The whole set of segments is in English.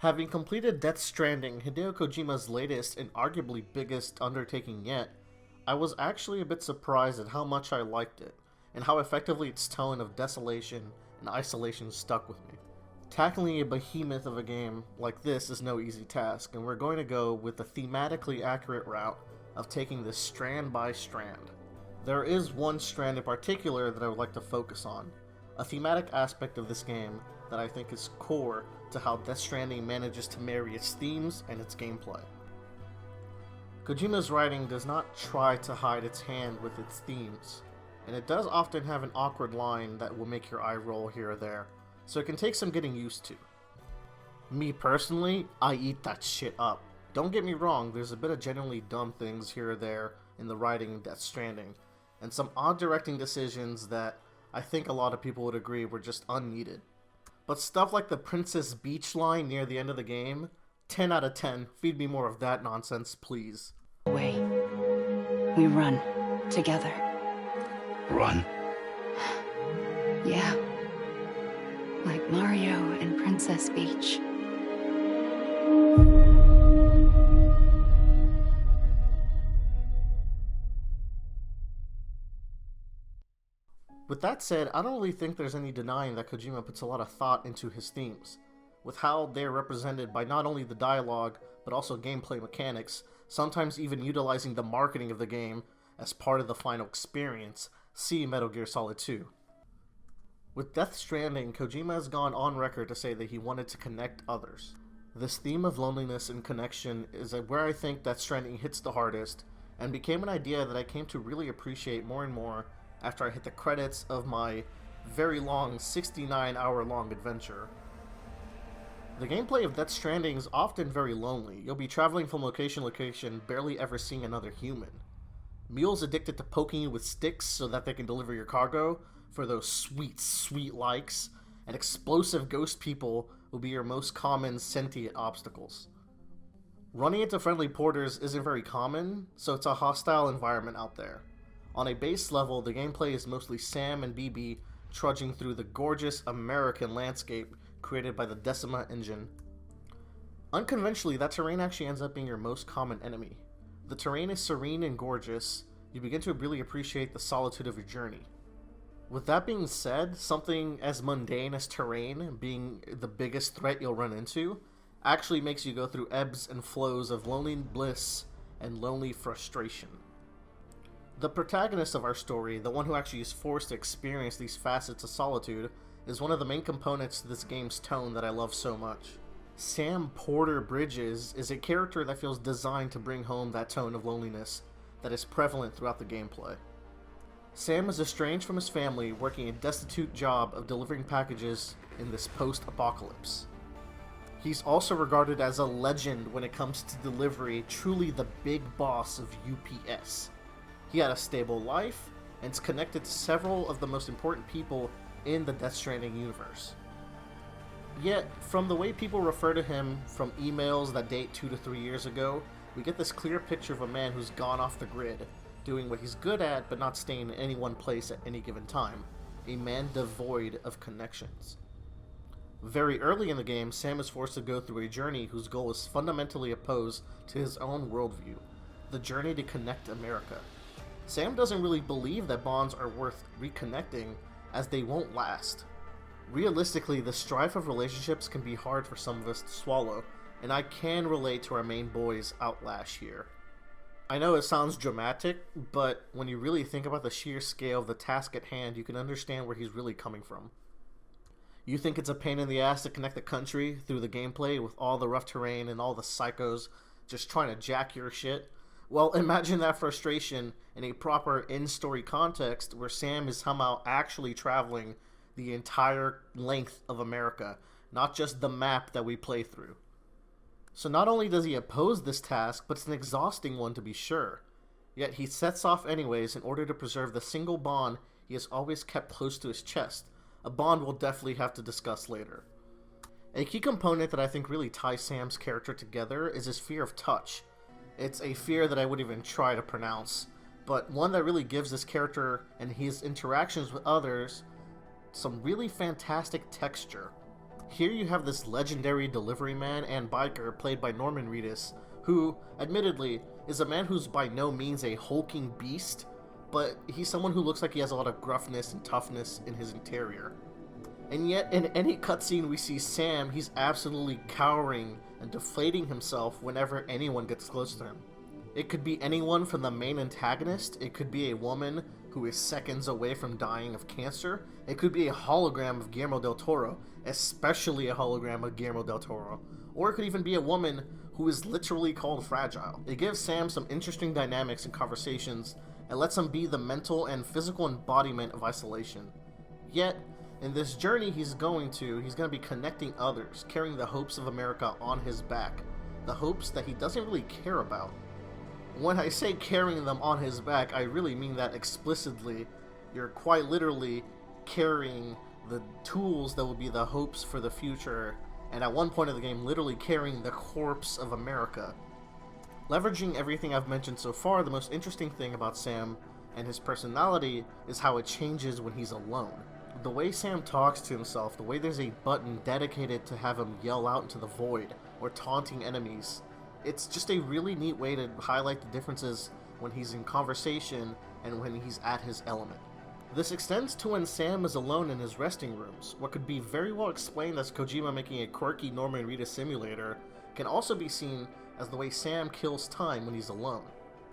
Having completed Death Stranding, Hideo Kojima's latest and arguably biggest undertaking yet, I was actually a bit surprised at how much I liked it, and how effectively its tone of desolation and isolation stuck with me. Tackling a behemoth of a game like this is no easy task, and we're going to go with the thematically accurate route of taking this strand by strand. There is one strand in particular that I would like to focus on, a thematic aspect of this game that I think is core to how Death Stranding manages to marry its themes and its gameplay. Kojima's writing does not try to hide its hand with its themes, and it does often have an awkward line that will make your eye roll here or there, so it can take some getting used to. Me personally, I eat that shit up. Don't get me wrong, there's a bit of genuinely dumb things here or there in the writing in Death Stranding, and some odd directing decisions that I think a lot of people would agree were just unneeded. But stuff like the Princess Beach line near the end of the game, 10 out of 10, feed me more of that nonsense, please. Way. We run. Together. Run? Yeah. Like Mario and Princess Beach. With that said, I don't really think there's any denying that Kojima puts a lot of thought into his themes, with how they're represented by not only the dialogue, but also gameplay mechanics, sometimes even utilizing the marketing of the game as part of the final experience. See Metal Gear Solid 2. With Death Stranding, Kojima has gone on record to say that he wanted to connect others. This theme of loneliness and connection is where I think Death Stranding hits the hardest, and became an idea that I came to really appreciate more and more after I hit the credits of my very long 69-hour-long adventure. The gameplay of Death Stranding is often very lonely. You'll be traveling from location to location, barely ever seeing another human. Mules addicted to poking you with sticks so that they can deliver your cargo for those sweet, sweet likes, and explosive ghost people will be your most common sentient obstacles. Running into friendly porters isn't very common, so it's a hostile environment out there. On a base level, the gameplay is mostly Sam and BB trudging through the gorgeous American landscape created by the Decima engine. Unconventionally, that terrain actually ends up being your most common enemy. The terrain is serene and gorgeous. You begin to really appreciate the solitude of your journey. With that being said, something as mundane as terrain being the biggest threat you'll run into actually makes you go through ebbs and flows of lonely bliss and lonely frustration. The protagonist of our story, the one who actually is forced to experience these facets of solitude, is one of the main components to this game's tone that I love so much. Sam Porter Bridges is a character that feels designed to bring home that tone of loneliness that is prevalent throughout the gameplay. Sam is estranged from his family, working a destitute job of delivering packages in this post-apocalypse. He's also regarded as a legend when it comes to delivery, truly the big boss of UPS. He had a stable life, and is connected to several of the most important people in the Death Stranding universe. Yet, from the way people refer to him from emails that date 2 to 3 years ago, we get this clear picture of a man who's gone off the grid, doing what he's good at but not staying in any one place at any given time, a man devoid of connections. Very early in the game, Sam is forced to go through a journey whose goal is fundamentally opposed to his own worldview, the journey to connect America. Sam doesn't really believe that bonds are worth reconnecting, as they won't last. Realistically, the strife of relationships can be hard for some of us to swallow, and I can relate to our main boy's outlash here. I know it sounds dramatic, but when you really think about the sheer scale of the task at hand, you can understand where he's really coming from. You think it's a pain in the ass to connect the country through the gameplay with all the rough terrain and all the psychos just trying to jack your shit? Well, imagine that frustration in a proper in-story context where Sam is somehow actually traveling the entire length of America, not just the map that we play through. So not only does he oppose this task, but it's an exhausting one to be sure. Yet he sets off anyways in order to preserve the single bond he has always kept close to his chest, a bond we'll definitely have to discuss later. A key component that I think really ties Sam's character together is his fear of touch. It's a fear that I wouldn't even try to pronounce, but one that really gives this character and his interactions with others some really fantastic texture. Here you have this legendary delivery man and biker played by Norman Reedus, who, admittedly, is a man who's by no means a hulking beast, but he's someone who looks like he has a lot of gruffness and toughness in his interior. And yet, in any cutscene we see Sam, he's absolutely cowering and deflating himself whenever anyone gets close to him. It could be anyone from the main antagonist, it could be a woman who is seconds away from dying of cancer, it could be a hologram of Guillermo del Toro, especially a hologram of Guillermo del Toro, or it could even be a woman who is literally called fragile. It gives Sam some interesting dynamics and conversations, and lets him be the mental and physical embodiment of isolation. Yet, in this journey he's going to be connecting others, carrying the hopes of America on his back, the hopes that he doesn't really care about. When I say carrying them on his back, I really mean that explicitly. You're quite literally carrying the tools that will be the hopes for the future, and at one point of the game, literally carrying the corpse of America. Leveraging everything I've mentioned so far, the most interesting thing about Sam and his personality is how it changes when he's alone. The way Sam talks to himself, the way there's a button dedicated to have him yell out into the void, or taunting enemies, it's just a really neat way to highlight the differences when he's in conversation and when he's at his element. This extends to when Sam is alone in his resting rooms. What could be very well explained as Kojima making a quirky Norman Reedus simulator can also be seen as the way Sam kills time when he's alone.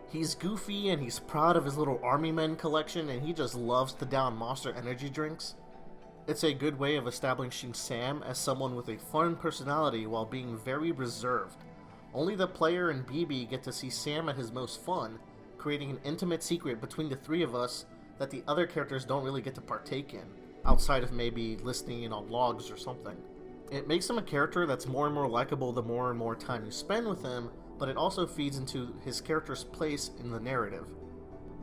He's goofy and he's proud of his little army men collection, and he just loves to down Monster energy drinks. It's a good way of establishing Sam as someone with a fun personality while being very reserved. Only the player and BB get to see Sam at his most fun, creating an intimate secret between the three of us that the other characters don't really get to partake in, outside of maybe listening in on logs or something. It makes him a character that's more and more likable the more and more time you spend with him, but it also feeds into his character's place in the narrative.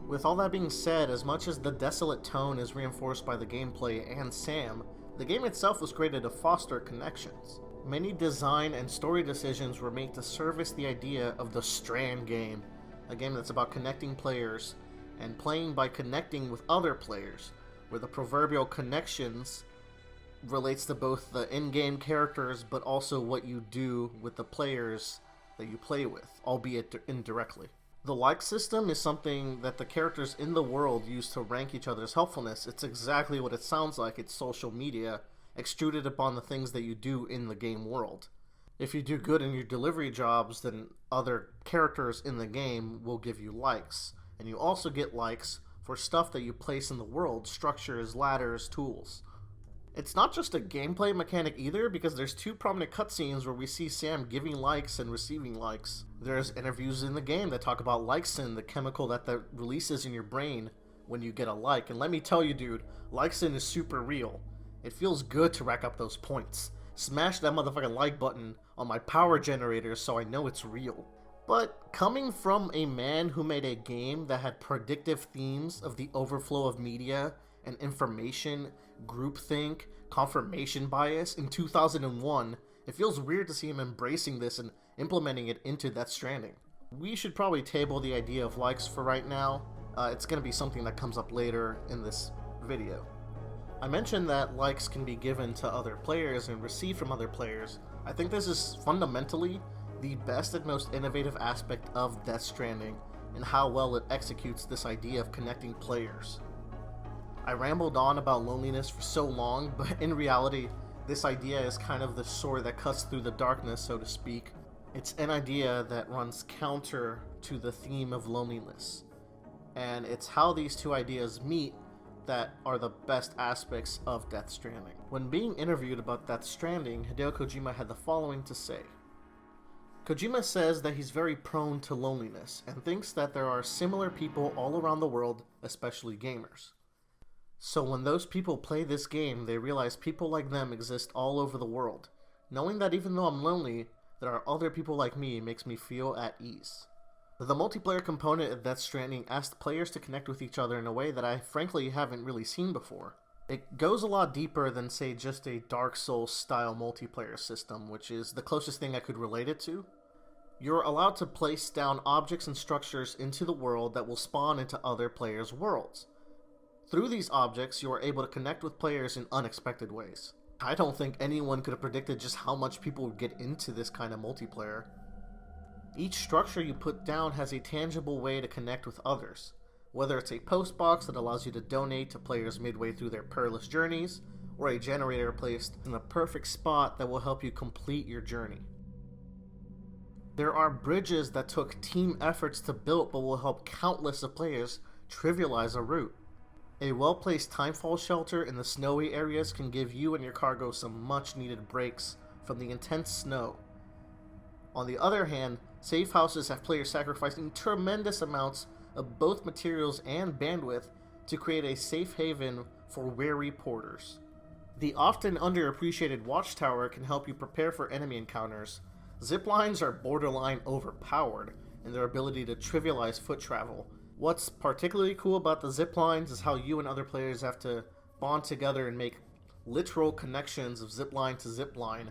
With all that being said, as much as the desolate tone is reinforced by the gameplay and Sam, the game itself was created to foster connections. Many design and story decisions were made to service the idea of the Strand game, a game that's about connecting players and playing by connecting with other players, where the proverbial connections relates to both the in-game characters but also what you do with the players that you play with, albeit indirectly. The like system is something that the characters in the world use to rank each other's helpfulness. It's exactly what it sounds like. It's social media extruded upon the things that you do in the game world. If you do good in your delivery jobs, then other characters in the game will give you likes. And you also get likes for stuff that you place in the world, structures, ladders, tools. It's not just a gameplay mechanic either, because there's two prominent cutscenes where we see Sam giving likes and receiving likes. There's interviews in the game that talk about lyxin, the chemical that releases in your brain when you get a like. And let me tell you, dude, lyxin is super real. It feels good to rack up those points. Smash that motherfucking like button on my power generator so I know it's real. But coming from a man who made a game that had predictive themes of the overflow of media and information, groupthink, confirmation bias in 2001, it feels weird to see him embracing this and implementing it into Death Stranding. We should probably table the idea of likes for right now. It's going to be something that comes up later in this video. I mentioned that likes can be given to other players and received from other players. I think this is fundamentally the best and most innovative aspect of Death Stranding, and how well it executes this idea of connecting players. I rambled on about loneliness for so long, but in reality, this idea is kind of the sword that cuts through the darkness, so to speak. It's an idea that runs counter to the theme of loneliness. And it's how these two ideas meet that are the best aspects of Death Stranding. When being interviewed about Death Stranding, Hideo Kojima had the following to say. Kojima says that he's very prone to loneliness, and thinks that there are similar people all around the world, especially gamers. So when those people play this game, they realize people like them exist all over the world. Knowing that even though I'm lonely, there are other people like me makes me feel at ease. The multiplayer component of Death Stranding asked players to connect with each other in a way that I frankly haven't really seen before. It goes a lot deeper than, say, just a Dark Souls style multiplayer system, which is the closest thing I could relate it to. You're allowed to place down objects and structures into the world that will spawn into other players' worlds. Through these objects, you are able to connect with players in unexpected ways. I don't think anyone could have predicted just how much people would get into this kind of multiplayer. Each structure you put down has a tangible way to connect with others, whether it's a post box that allows you to donate to players midway through their perilous journeys, or a generator placed in the perfect spot that will help you complete your journey. There are bridges that took team efforts to build but will help countless of players trivialize a route. A well-placed timefall shelter in the snowy areas can give you and your cargo some much-needed breaks from the intense snow. On the other hand, safe houses have players sacrificing tremendous amounts of both materials and bandwidth to create a safe haven for wary porters. The often underappreciated watchtower can help you prepare for enemy encounters. Ziplines are borderline overpowered in their ability to trivialize foot travel. What's particularly cool about the ziplines is how you and other players have to bond together and make literal connections of zipline to zipline.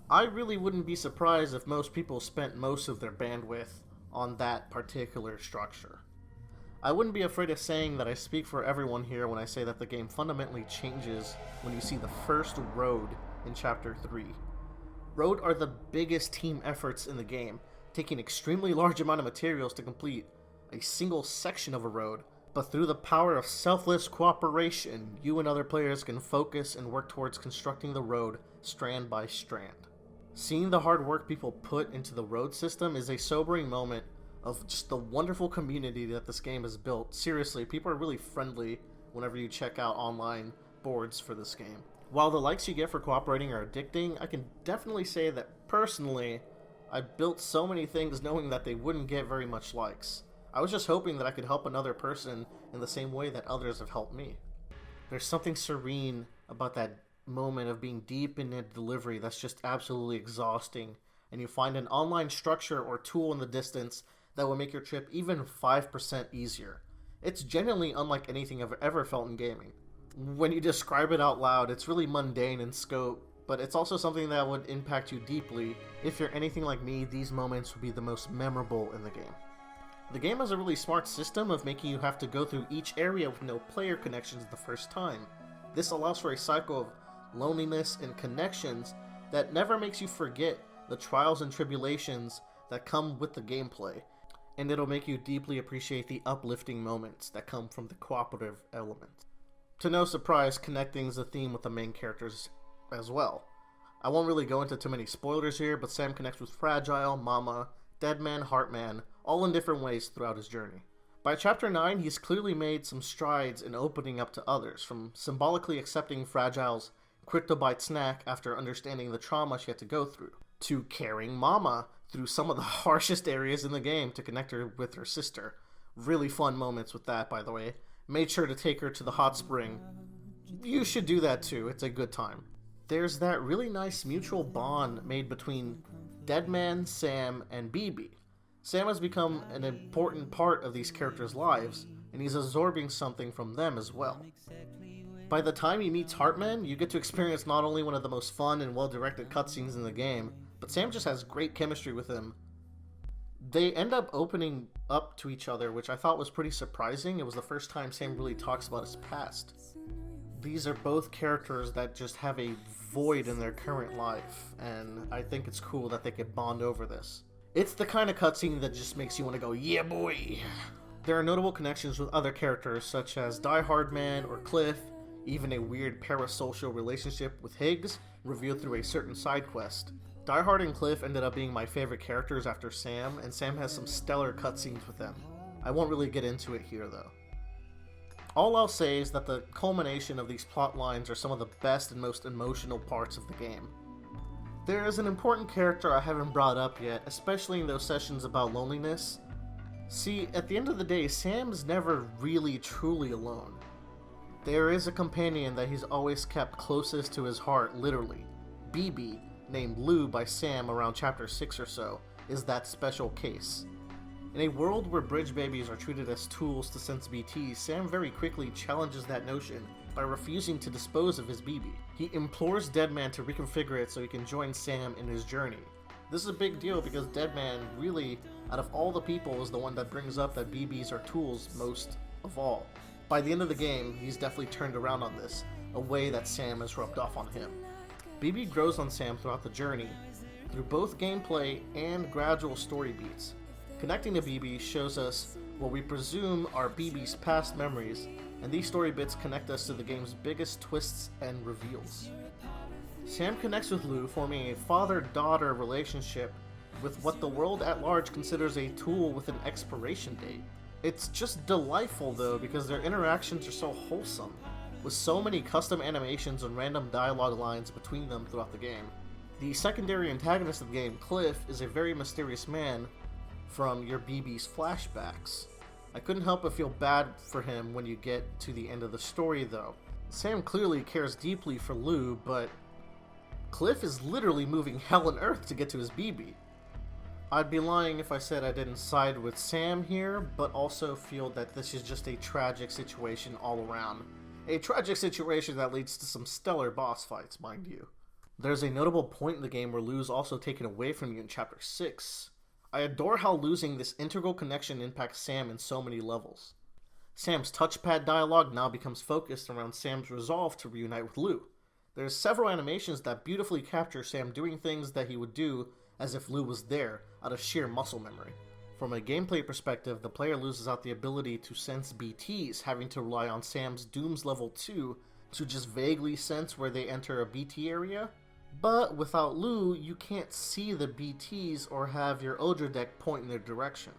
I really wouldn't be surprised if most people spent most of their bandwidth on that particular structure. I wouldn't be afraid of saying that I speak for everyone here when I say that the game fundamentally changes when you see the first road in Chapter 3. Road are the biggest team efforts in the game, taking extremely large amount of materials to complete a single section of a road, but through the power of selfless cooperation, you and other players can focus and work towards constructing the road strand by strand. Seeing the hard work people put into the road system is a sobering moment of just the wonderful community that this game has built. Seriously, people are really friendly whenever you check out online boards for this game. While the likes you get for cooperating are addicting, I can definitely say that personally, I built so many things knowing that they wouldn't get very much likes. I was just hoping that I could help another person in the same way that others have helped me. There's something serene about that moment of being deep in a delivery that's just absolutely exhausting, and you find an online structure or tool in the distance that will make your trip even 5% easier. It's genuinely unlike anything I've ever felt in gaming. When you describe it out loud, it's really mundane in scope, but it's also something that would impact you deeply. If you're anything like me, these moments would be the most memorable in the game. The game has a really smart system of making you have to go through each area with no player connections the first time. This allows for a cycle of loneliness and connections that never makes you forget the trials and tribulations that come with the gameplay, and it'll make you deeply appreciate the uplifting moments that come from the cooperative element. To no surprise, connecting is a theme with the main characters as well. I won't really go into too many spoilers here, but Sam connects with Fragile, Mama, Deadman, Heartman, all in different ways throughout his journey. By Chapter 9, he's clearly made some strides in opening up to others, from symbolically accepting Fragile's Cryptobite snack after understanding the trauma she had to go through, to carrying Mama through some of the harshest areas in the game to connect her with her sister. Really fun moments with that, by the way. Made sure to take her to the hot spring. You should do that too, it's a good time. There's that really nice mutual bond made between Deadman, Sam, and BB. Sam has become an important part of these characters' lives, and he's absorbing something from them as well. By the time he meets Heartman, you get to experience not only one of the most fun and well-directed cutscenes in the game, but Sam just has great chemistry with him. They end up opening up to each other, which I thought was pretty surprising. It was the first time Sam really talks about his past. These are both characters that just have a void in their current life, and I think it's cool that they could bond over this. It's the kind of cutscene that just makes you want to go, yeah boy! There are notable connections with other characters such as Die Hard Man or Cliff, even a weird parasocial relationship with Higgs revealed through a certain side quest. Die Hard and Cliff ended up being my favorite characters after Sam, and Sam has some stellar cutscenes with them. I won't really get into it here though. All I'll say is that the culmination of these plot lines are some of the best and most emotional parts of the game. There is an important character I haven't brought up yet, especially in those sessions about loneliness. See, at the end of the day, Sam's never really truly alone. There is a companion that he's always kept closest to his heart, literally. BB, named Lou by Sam around chapter 6 or so, is that special case. In a world where bridge babies are treated as tools to sense BTs, Sam very quickly challenges that notion by refusing to dispose of his BB. He implores Deadman to reconfigure it so he can join Sam in his journey. This is a big deal because Deadman really, out of all the people, is the one that brings up that BBs are tools most of all. By the end of the game, he's definitely turned around on this, a way that Sam has rubbed off on him. BB grows on Sam throughout the journey, through both gameplay and gradual story beats. Connecting to BB shows us what we presume are BB's past memories, and these story bits connect us to the game's biggest twists and reveals. Sam connects with Lou, forming a father-daughter relationship with what the world at large considers a tool with an expiration date. It's just delightful though, because their interactions are so wholesome, with so many custom animations and random dialogue lines between them throughout the game. The secondary antagonist of the game, Cliff, is a very mysterious man from your BB's flashbacks. I couldn't help but feel bad for him when you get to the end of the story though. Sam clearly cares deeply for Lou, but Cliff is literally moving hell and earth to get to his BB. I'd be lying if I said I didn't side with Sam here, but also feel that this is just a tragic situation all around. A tragic situation that leads to some stellar boss fights, mind you. There's a notable point in the game where Lou's also taken away from you in Chapter 6. I adore how losing this integral connection impacts Sam in so many levels. Sam's touchpad dialogue now becomes focused around Sam's resolve to reunite with Lou. There's several animations that beautifully capture Sam doing things that he would do as if Lou was there, out of sheer muscle memory. From a gameplay perspective, the player loses out the ability to sense BTs, having to rely on Sam's Dooms level 2 to just vaguely sense where they enter a BT area. But without Lou, you can't see the BTs or have your Odra deck point in their direction.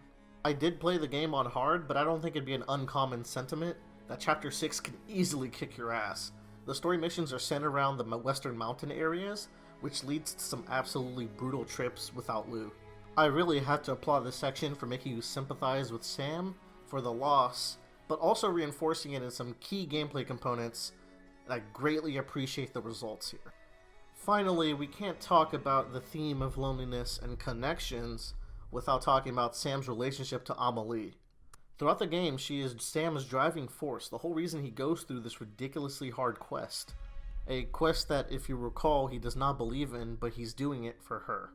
I did play the game on hard, but I don't think it'd be an uncommon sentiment that Chapter 6 can easily kick your ass. The story missions are centered around the western mountain areas, which leads to some absolutely brutal trips without Lou. I really had to applaud this section for making you sympathize with Sam for the loss, but also reinforcing it in some key gameplay components, and I greatly appreciate the results here. Finally, we can't talk about the theme of loneliness and connections without talking about Sam's relationship to Amelie. Throughout the game, she is Sam's driving force, the whole reason he goes through this ridiculously hard quest. A quest that, if you recall, he does not believe in, but he's doing it for her.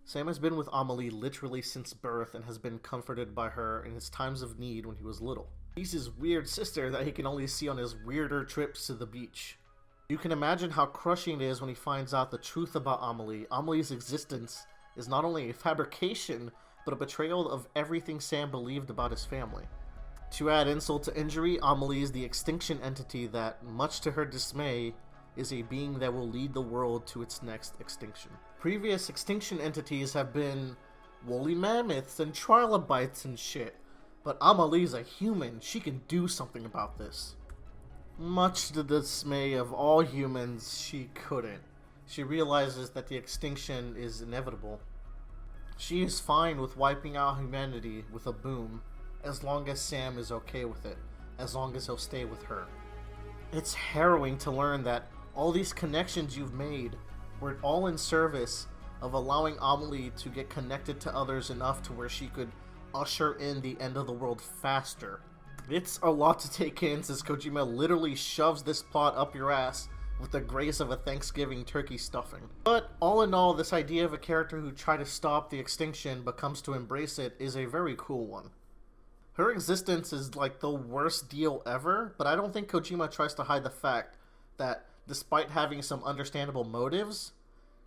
Sam has been with Amelie literally since birth and has been comforted by her in his times of need when he was little. He's his weird sister that he can only see on his weirder trips to the beach. You can imagine how crushing it is when he finds out the truth about Amelie. Amelie's existence is not only a fabrication, but a betrayal of everything Sam believed about his family. To add insult to injury, Amelie is the extinction entity that, much to her dismay, is a being that will lead the world to its next extinction. Previous extinction entities have been woolly mammoths and trilobites and shit, but Amelie's a human. She can do something about this. Much to the dismay of all humans, she couldn't. She realizes that the extinction is inevitable. She is fine with wiping out humanity with a boom, as long as Sam is okay with it, as long as he'll stay with her. It's harrowing to learn that all these connections you've made were all in service of allowing Amelie to get connected to others enough to where she could usher in the end of the world faster. It's a lot to take in, since Kojima literally shoves this plot up your ass with the grace of a Thanksgiving turkey stuffing. But all in all, this idea of a character who tried to stop the extinction but comes to embrace it is a very cool one. Her existence is like the worst deal ever, but I don't think Kojima tries to hide the fact that despite having some understandable motives,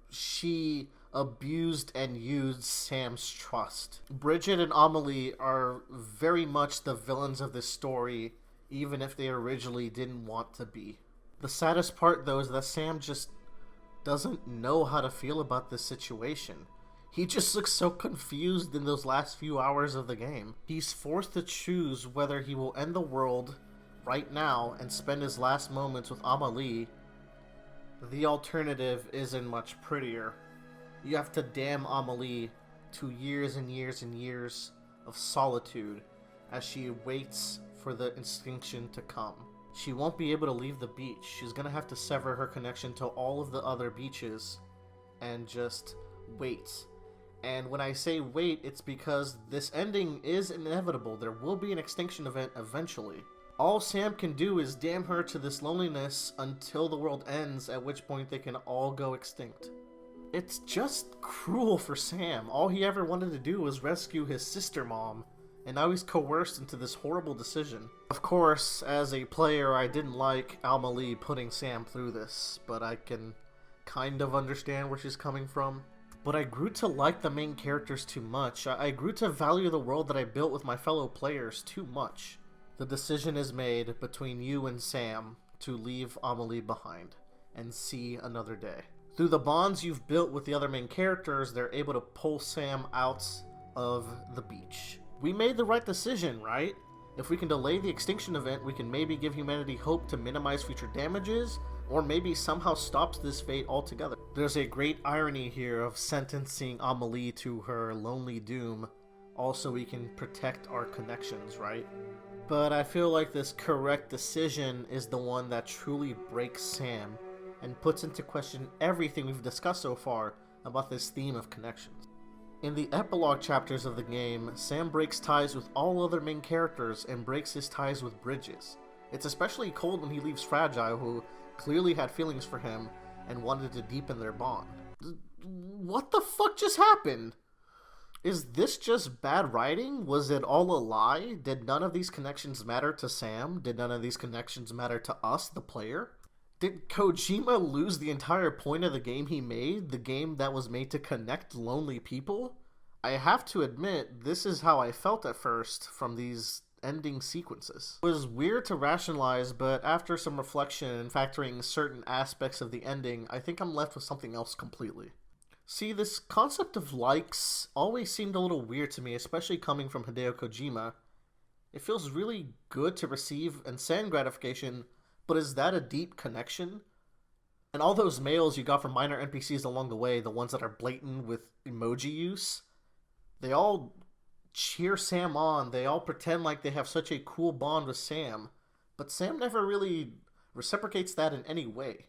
she abused and used Sam's trust. Bridget and Amelie are very much the villains of this story, even if they originally didn't want to be. The saddest part, though, is that Sam just doesn't know how to feel about this situation. He just looks so confused in those last few hours of the game. He's forced to choose whether he will end the world right now and spend his last moments with Amelie. The alternative isn't much prettier. You have to damn Amelie to years and years and years of solitude as she waits for the extinction to come. She won't be able to leave the beach. She's gonna have to sever her connection to all of the other beaches and just wait. And when I say wait, it's because this ending is inevitable. There will be an extinction event eventually. All Sam can do is damn her to this loneliness until the world ends, at which point they can all go extinct. It's just cruel for Sam. All he ever wanted to do was rescue his sister mom, and now he's coerced into this horrible decision. Of course, as a player, I didn't like Amelie putting Sam through this, but I can kind of understand where she's coming from. But I grew to like the main characters too much. I grew to value the world that I built with my fellow players too much. The decision is made between you and Sam to leave Amelie behind and see another day. Through the bonds you've built with the other main characters, they're able to pull Sam out of the beach. We made the right decision, right? If we can delay the extinction event, we can maybe give humanity hope to minimize future damages, or maybe somehow stops this fate altogether. There's a great irony here of sentencing Amelie to her lonely doom, also we can protect our connections, right? But I feel like this correct decision is the one that truly breaks Sam and puts into question everything we've discussed so far about this theme of connections. In the epilogue chapters of the game, Sam breaks ties with all other main characters and breaks his ties with Bridges. It's especially cold when he leaves Fragile, who clearly had feelings for him and wanted to deepen their bond. What the fuck just happened? Is this just bad writing? Was it all a lie? Did none of these connections matter to Sam? Did none of these connections matter to us, the player? Did Kojima lose the entire point of the game he made? The game that was made to connect lonely people? I have to admit, this is how I felt at first from these ending sequences. It was weird to rationalize, but after some reflection and factoring certain aspects of the ending, I think I'm left with something else completely. See, this concept of likes always seemed a little weird to me, especially coming from Hideo Kojima. It feels really good to receive insane gratification, but is that a deep connection? And all those mails you got from minor NPCs along the way, the ones that are blatant with emoji use, they all cheer Sam on, they all pretend like they have such a cool bond with Sam, but Sam never really reciprocates that in any way.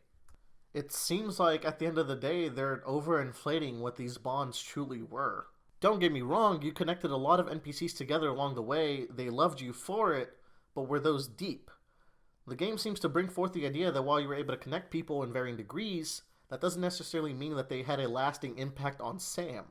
It seems like at the end of the day, they're overinflating what these bonds truly were. Don't get me wrong, you connected a lot of NPCs together along the way, they loved you for it, but were those deep? The game seems to bring forth the idea that while you were able to connect people in varying degrees, that doesn't necessarily mean that they had a lasting impact on Sam.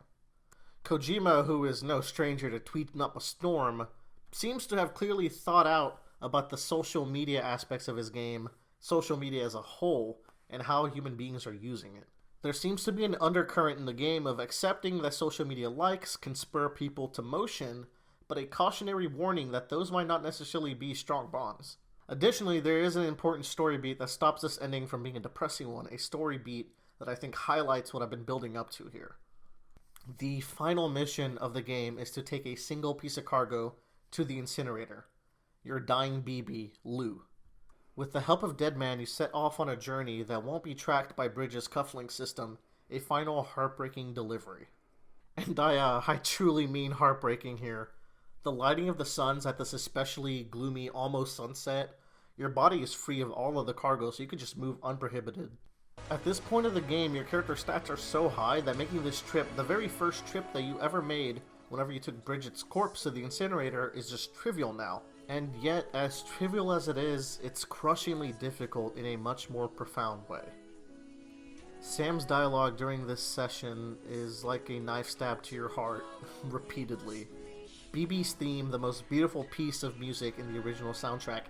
Kojima, who is no stranger to tweeting up a storm, seems to have clearly thought out about the social media aspects of his game, social media as a whole, and how human beings are using it. There seems to be an undercurrent in the game of accepting that social media likes can spur people to motion, but a cautionary warning that those might not necessarily be strong bonds. Additionally, there is an important story beat that stops this ending from being a depressing one, a story beat that I think highlights what I've been building up to here. The final mission of the game is to take a single piece of cargo to the incinerator, your dying BB, Lou. With the help of Deadman, you set off on a journey that won't be tracked by Bridges' cufflink system, a final heartbreaking delivery. And I truly mean heartbreaking here. The lighting of the suns at this especially gloomy almost sunset, your body is free of all of the cargo so you can just move unprohibited. At this point of the game, your character stats are so high that making this trip, the very first trip that you ever made whenever you took Bridget's corpse to the incinerator, is just trivial now. And yet, as trivial as it is, it's crushingly difficult in a much more profound way. Sam's dialogue during this session is like a knife stab to your heart, repeatedly. BB's theme, the most beautiful piece of music in the original soundtrack,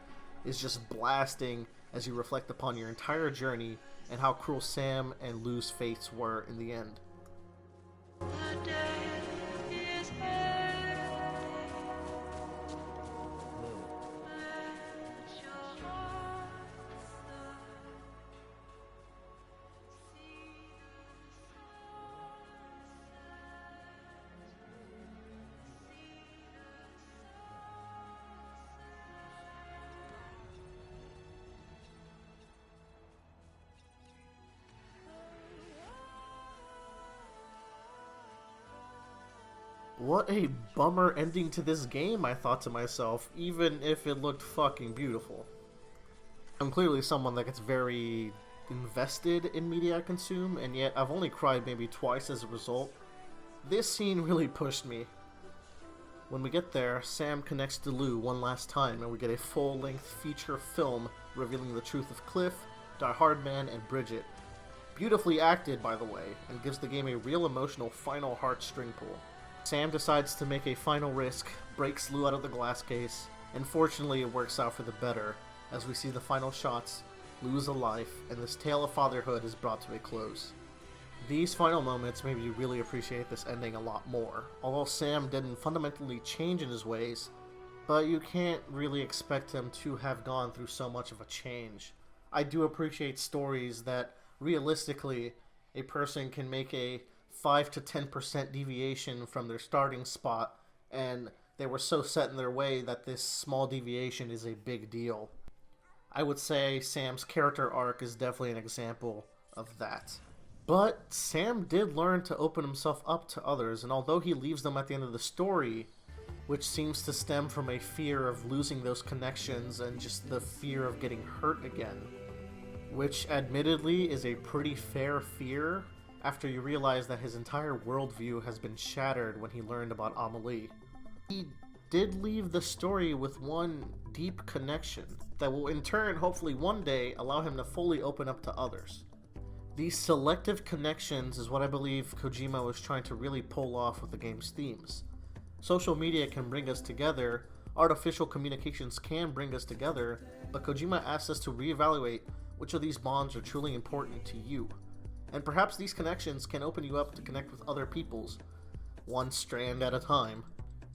is just blasting as you reflect upon your entire journey and how cruel Sam and Lou's fates were in the end. What a bummer ending to this game, I thought to myself, even if it looked fucking beautiful. I'm clearly someone that gets very invested in media I consume, and yet I've only cried maybe twice as a result. This scene really pushed me. When we get there, Sam connects to Lou one last time, and we get a full-length feature film revealing the truth of Cliff, Die Hard Man, and Bridget. Beautifully acted, by the way, and gives the game a real emotional final heartstring pull. Sam decides to make a final risk, breaks Lou out of the glass case, and fortunately it works out for the better, as we see the final shots lose a life, and this tale of fatherhood is brought to a close. These final moments made me really appreciate this ending a lot more. Although Sam didn't fundamentally change in his ways, but you can't really expect him to have gone through so much of a change. I do appreciate stories that, realistically, a person can make a 5 to 10% deviation from their starting spot, and they were so set in their way that this small deviation is a big deal. I would say Sam's character arc is definitely an example of that. But Sam did learn to open himself up to others, and although he leaves them at the end of the story, which seems to stem from a fear of losing those connections and just the fear of getting hurt again, which admittedly is a pretty fair fear after you realize that his entire worldview has been shattered when he learned about Amelie. He did leave the story with one deep connection that will in turn hopefully one day allow him to fully open up to others. These selective connections is what I believe Kojima was trying to really pull off with the game's themes. Social media can bring us together, artificial communications can bring us together, but Kojima asks us to reevaluate which of these bonds are truly important to you. And perhaps these connections can open you up to connect with other peoples, one strand at a time.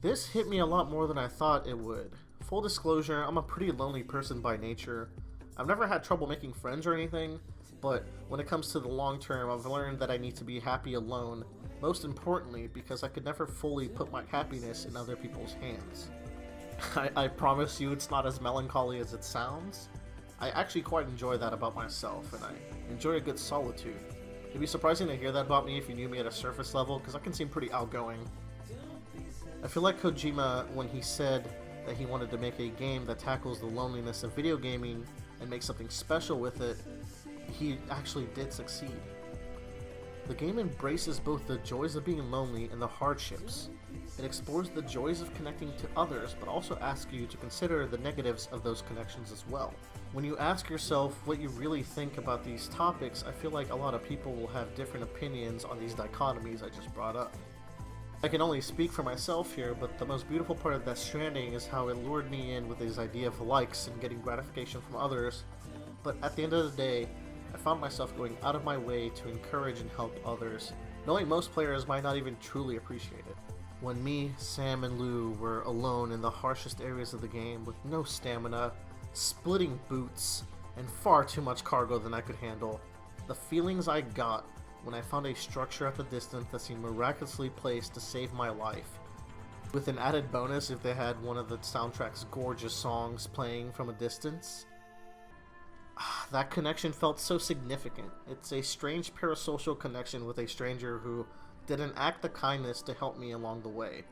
This hit me a lot more than I thought it would. Full disclosure, I'm a pretty lonely person by nature. I've never had trouble making friends or anything, but when it comes to the long term, I've learned that I need to be happy alone, most importantly because I could never fully put my happiness in other people's hands. I promise you it's not as melancholy as it sounds. I actually quite enjoy that about myself, and I enjoy a good solitude. It'd be surprising to hear that about me if you knew me at a surface level, because I can seem pretty outgoing. I feel like Kojima, when he said that he wanted to make a game that tackles the loneliness of video gaming and make something special with it, he actually did succeed. The game embraces both the joys of being lonely and the hardships. It explores the joys of connecting to others, but also asks you to consider the negatives of those connections as well. When you ask yourself what you really think about these topics, I feel like a lot of people will have different opinions on these dichotomies I just brought up. I can only speak for myself here, but the most beautiful part of Death Stranding is how it lured me in with his idea of likes and getting gratification from others, but at the end of the day, I found myself going out of my way to encourage and help others, knowing most players might not even truly appreciate it. When me, Sam, and Lou were alone in the harshest areas of the game with no stamina, splitting boots, and far too much cargo than I could handle, the feelings I got when I found a structure at the distance that seemed miraculously placed to save my life, with an added bonus if they had one of the soundtrack's gorgeous songs playing from a distance. That connection felt so significant. It's a strange parasocial connection with a stranger who did an act of kindness to help me along the way.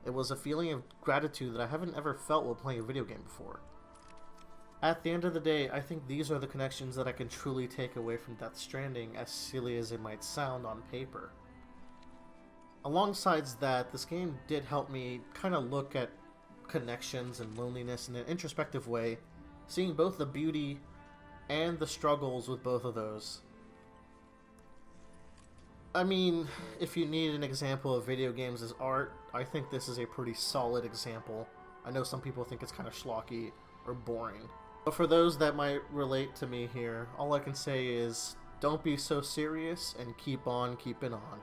It was a feeling of gratitude that I haven't ever felt while playing a video game before. At the end of the day, I think these are the connections that I can truly take away from Death Stranding, as silly as it might sound on paper. Alongside that, this game did help me kind of look at connections and loneliness in an introspective way, seeing both the beauty and the struggles with both of those. I mean, if you need an example of video games as art, I think this is a pretty solid example. I know some people think it's kind of schlocky or boring. But for those that might relate to me here, all I can say is, don't be so serious and keep on keeping on.